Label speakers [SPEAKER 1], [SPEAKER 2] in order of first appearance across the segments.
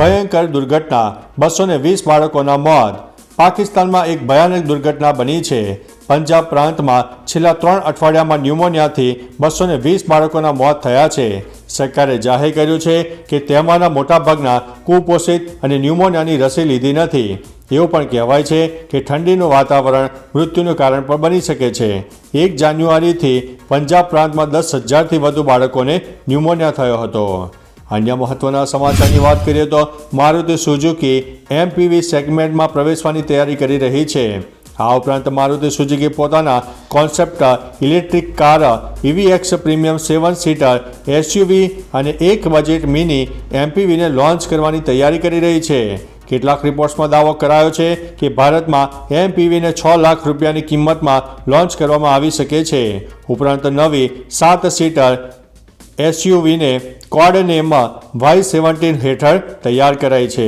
[SPEAKER 1] ભયંકર દુર્ઘટના, 220 બાળકોના મોત। પાકિસ્તાનમાં એક ભયાનક દુર્ઘટના બની છે। પંજાબ પ્રાંતમાં છેલ્લા 3 અઠવાડિયામાં ન્યુમોનિયાથી 220 બાળકોના મોત થયા છે। સરકારે જાહેર કર્યું છે કે તેમાંના મોટાભાગના કુપોષિત અને ન્યુમોનિયાની રસી લીધી નથી। એવું પણ કહેવાય છે કે ઠંડીનું વાતાવરણ મૃત્યુનું કારણ પણ બની શકે છે। 1 જાન્યુઆરીથી પંજાબ પ્રાંતમાં 10,000થી વધુ બાળકોને ન્યુમોનિયા થયો હતો। અન્ય મહત્વના સમાચારની વાત કરીએ તો મારુતિ સુઝુકી MPV સેગમેન્ટમાં પ્રવેશવાની તૈયારી કરી રહી છે। આ ઉપરાંત મારુતિ સુઝુકી પોતાના concept electric car EVX premium 7 seater SUV અને એક બજેટ મિની MPVને લોન્ચ કરવાની તૈયારી કરી રહી છે। કેટલાક રિપોર્ટ્સમાં દાવો કરાયો છે કે ભારતમાં MPVને 6 લાખ રૂપિયાની કિંમતમાં લોન્ચ કરવામાં આવી શકે છે। ઉપરાંત નવી 7 સીટર SUVને કોડ નેમ Y17 હેઠળ તૈયાર કરાઈ છે।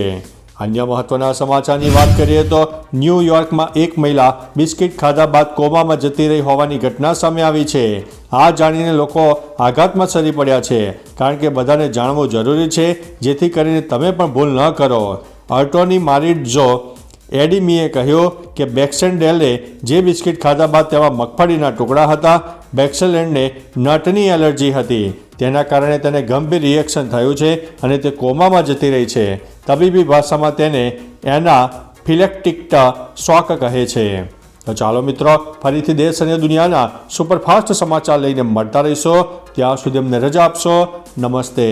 [SPEAKER 1] અન્ય મહત્વના સમાચારની વાત કરીએ તો ન્યૂયોર્કમાં એક મહિલા બિસ્કિટ ખાધા બાદ કોમામાં જતી રહી હોવાની ઘટના સામે આવી છે। આ જાણીને લોકો આઘાતમાં સરી પડ્યા છે, કારણ કે બધાને જાણવું જરૂરી છે જેથી કરીને તમે પણ ભૂલ ન કરો। અટોર્ની મારિટ્ઝો એડિમીએ કહ્યું કે બેક્સેન્ડેલે જે બિસ્કિટ ખાધા બાદ તેમાં મગફળીના ટુકડા હતા। બેક્સેલેન્ડને નટની એલર્જી હતી, તેના કારણે તેને ગંભીર રિએક્શન થયું છે અને તે કોમામાં જતી રહી છે। તબીબી ભાષામાં તેને એનાફિલેક્ટિક શોક કહે છે। તો ચાલો મિત્રો, ફરીથી દેશ અને દુનિયાના સુપરફાસ્ટ સમાચાર લઈને મળતા રહીશો। ત્યાં સુધી અમને રજા આપશો। નમસ્તે।